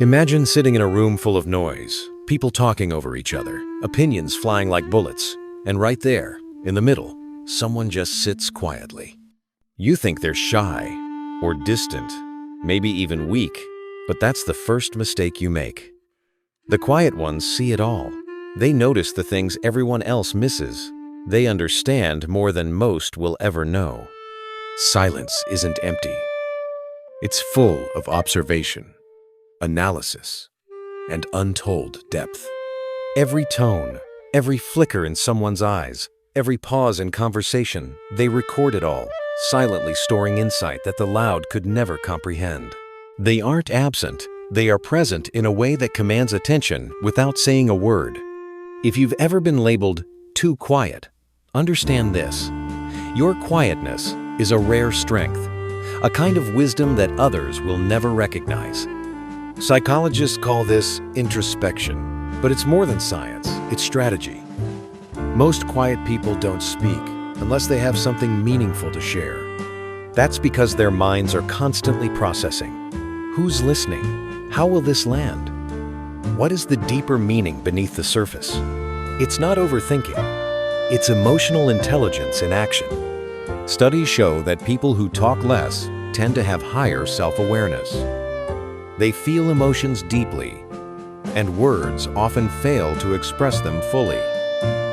Imagine sitting in a room full of noise, people talking over each other, opinions flying like bullets, and right there, in the middle, someone just sits quietly. You think they're shy, or distant, maybe even weak, but that's the first mistake you make. The quiet ones see it all. They notice the things everyone else misses. They understand more than most will ever know. Silence isn't empty. It's full of observation, analysis, and untold depth. Every tone, every flicker in someone's eyes, every pause in conversation, they record it all, silently storing insight that the loud could never comprehend. They aren't absent, they are present in a way that commands attention without saying a word. If you've ever been labeled too quiet, understand this. Your quietness is a rare strength, a kind of wisdom that others will never recognize. Psychologists call this introspection, but it's more than science, it's strategy. Most quiet people don't speak unless they have something meaningful to share. That's because their minds are constantly processing. Who's listening? How will this land? What is the deeper meaning beneath the surface? It's not overthinking. It's emotional intelligence in action. Studies show that people who talk less tend to have higher self-awareness. They feel emotions deeply, and words often fail to express them fully.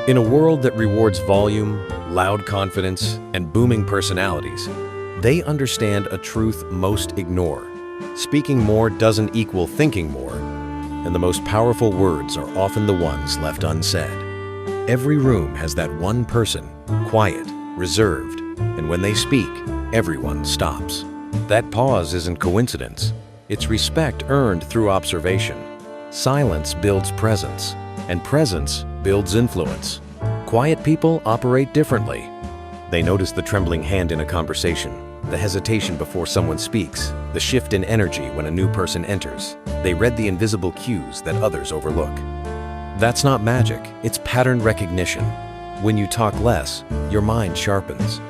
In a world that rewards volume, loud confidence, and booming personalities, they understand a truth most ignore. Speaking more doesn't equal thinking more, and the most powerful words are often the ones left unsaid. Every room has that one person, quiet, reserved, and when they speak, everyone stops. That pause isn't coincidence. It's respect earned through observation. Silence builds presence, and presence builds influence. Quiet people operate differently. They notice the trembling hand in a conversation, the hesitation before someone speaks, the shift in energy when a new person enters. They read the invisible cues that others overlook. That's not magic, it's pattern recognition. When you talk less, your mind sharpens.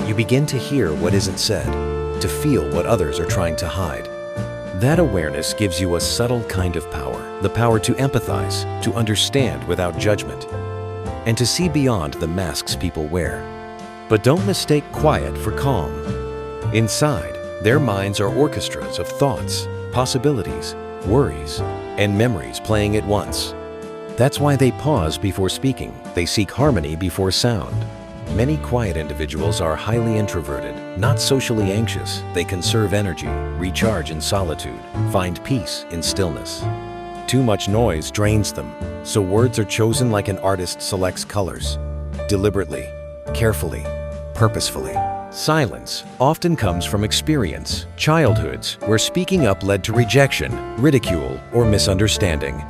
You begin to hear what isn't said, to feel what others are trying to hide. That awareness gives you a subtle kind of power, the power to empathize, to understand without judgment, and to see beyond the masks people wear. But don't mistake quiet for calm. Inside, their minds are orchestras of thoughts, possibilities, worries, and memories playing at once. That's why they pause before speaking. They seek harmony before sound. Many quiet individuals are highly introverted, not socially anxious. They conserve energy, recharge in solitude, find peace in stillness. Too much noise drains them, so words are chosen like an artist selects colors, deliberately, carefully, purposefully. Silence often comes from experience, childhoods where speaking up led to rejection, ridicule, or misunderstanding.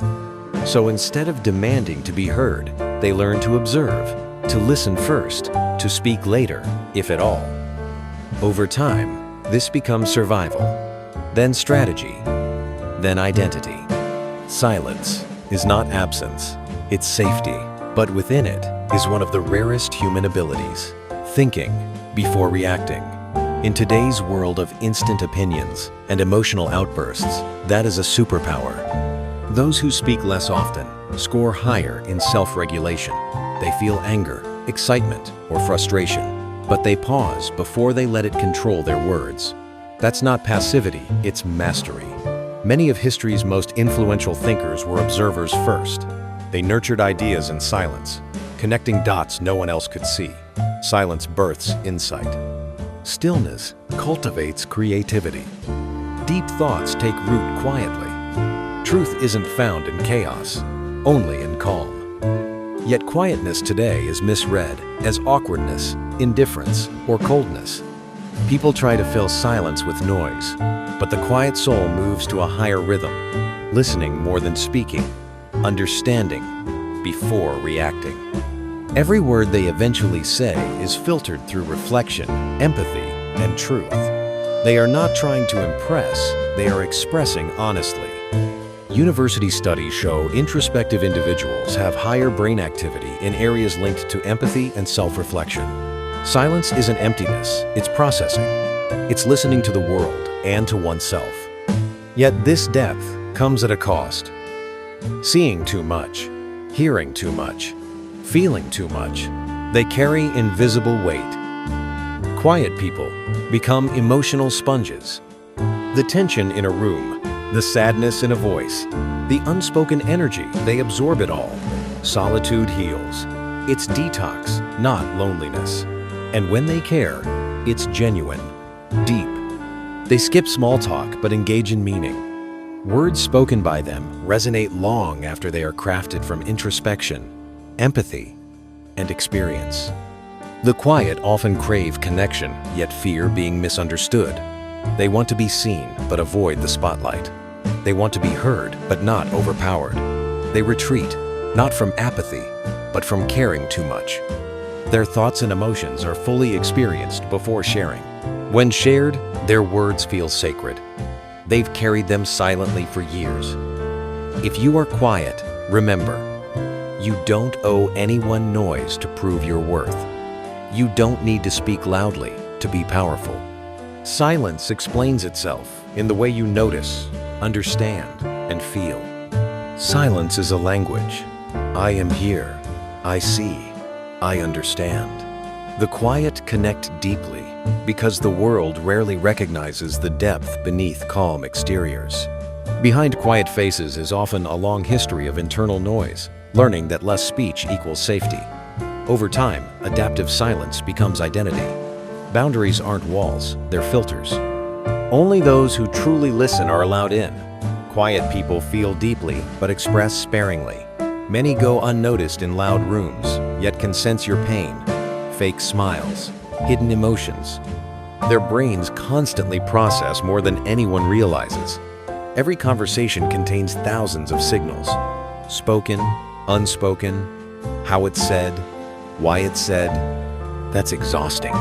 So instead of demanding to be heard, they learn to observe, to listen first, to speak later, if at all. Over time, this becomes survival, then strategy, then identity. Silence is not absence, it's safety, but within it is one of the rarest human abilities, thinking before reacting. In today's world of instant opinions and emotional outbursts, that is a superpower. Those who speak less often score higher in self-regulation. They feel anger, excitement, or frustration, but they pause before they let it control their words. That's not passivity, it's mastery. Many of history's most influential thinkers were observers first. They nurtured ideas in silence, connecting dots no one else could see. Silence births insight. Stillness cultivates creativity. Deep thoughts take root quietly. Truth isn't found in chaos, only in calm. Yet quietness today is misread as awkwardness, indifference, or coldness. People try to fill silence with noise, but the quiet soul moves to a higher rhythm, listening more than speaking, understanding before reacting. Every word they eventually say is filtered through reflection, empathy, and truth. They are not trying to impress, they are expressing honestly. University studies show introspective individuals have higher brain activity in areas linked to empathy and self-reflection. Silence isn't emptiness, it's processing. It's listening to the world and to oneself. Yet this depth comes at a cost. Seeing too much, hearing too much, feeling too much, they carry invisible weight. Quiet people become emotional sponges. The tension in a room, the sadness in a voice, the unspoken energy, they absorb it all. Solitude heals. It's detox, not loneliness. And when they care, it's genuine, deep. They skip small talk but engage in meaning. Words spoken by them resonate long after they are crafted from introspection, empathy, and experience. The quiet often crave connection, yet fear being misunderstood. They want to be seen, but avoid the spotlight. They want to be heard, but not overpowered. They retreat, not from apathy, but from caring too much. Their thoughts and emotions are fully experienced before sharing. When shared, their words feel sacred. They've carried them silently for years. If you are quiet, remember, you don't owe anyone noise to prove your worth. You don't need to speak loudly to be powerful. Silence explains itself in the way you notice, understand, and feel. Silence is a language. I am here. I see. I understand. The quiet connect deeply because the world rarely recognizes the depth beneath calm exteriors. Behind quiet faces is often a long history of internal noise, learning that less speech equals safety. Over time, adaptive silence becomes identity. Boundaries aren't walls, they're filters. Only those who truly listen are allowed in. Quiet people feel deeply, but express sparingly. Many go unnoticed in loud rooms, yet can sense your pain, fake smiles, hidden emotions. Their brains constantly process more than anyone realizes. Every conversation contains thousands of signals. Spoken, unspoken, how it's said, why it's said. That's exhausting.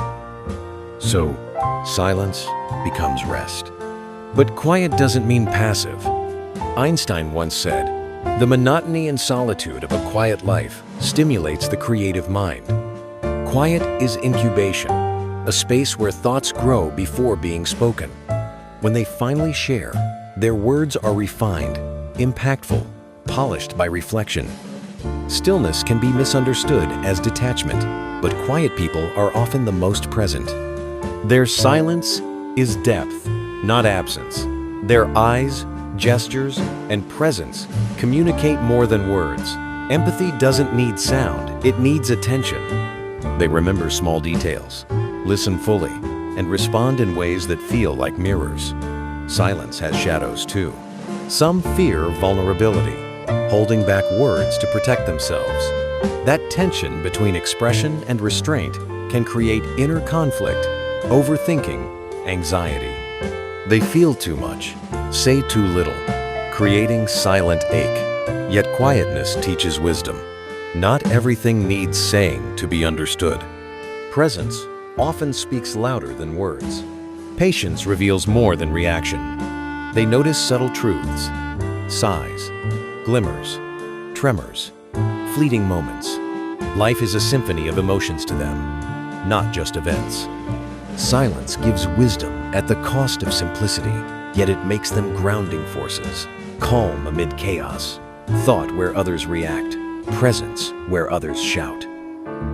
So, silence becomes rest. But quiet doesn't mean passive. Einstein once said, "The monotony and solitude of a quiet life stimulates the creative mind." Quiet is incubation, a space where thoughts grow before being spoken. When they finally share, their words are refined, impactful, polished by reflection. Stillness can be misunderstood as detachment, but quiet people are often the most present. Their silence is depth, not absence. Their eyes, gestures, and presence communicate more than words. Empathy doesn't need sound, it needs attention. They remember small details, listen fully, and respond in ways that feel like mirrors. Silence has shadows too. Some fear vulnerability, holding back words to protect themselves. That tension between expression and restraint can create inner conflict, overthinking, anxiety. They feel too much, say too little, creating silent ache. Yet quietness teaches wisdom. Not everything needs saying to be understood. Presence often speaks louder than words. Patience reveals more than reaction. They notice subtle truths, sighs, glimmers, tremors, fleeting moments. Life is a symphony of emotions to them, not just events. Silence gives wisdom at the cost of simplicity, yet it makes them grounding forces. Calm amid chaos, thought where others react, presence where others shout.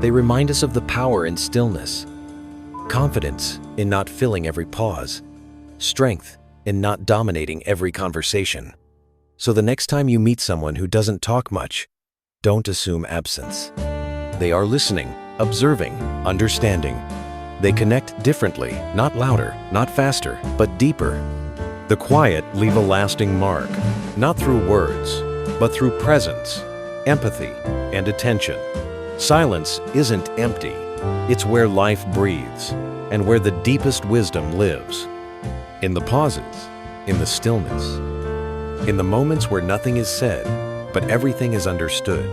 They remind us of the power in stillness, confidence in not filling every pause, strength in not dominating every conversation. So the next time you meet someone who doesn't talk much, don't assume absence. They are listening, observing, understanding. They connect differently, not louder, not faster, but deeper. The quiet leave a lasting mark, not through words, but through presence, empathy, and attention. Silence isn't empty. It's where life breathes and where the deepest wisdom lives. In the pauses, in the stillness, in the moments where nothing is said, but everything is understood.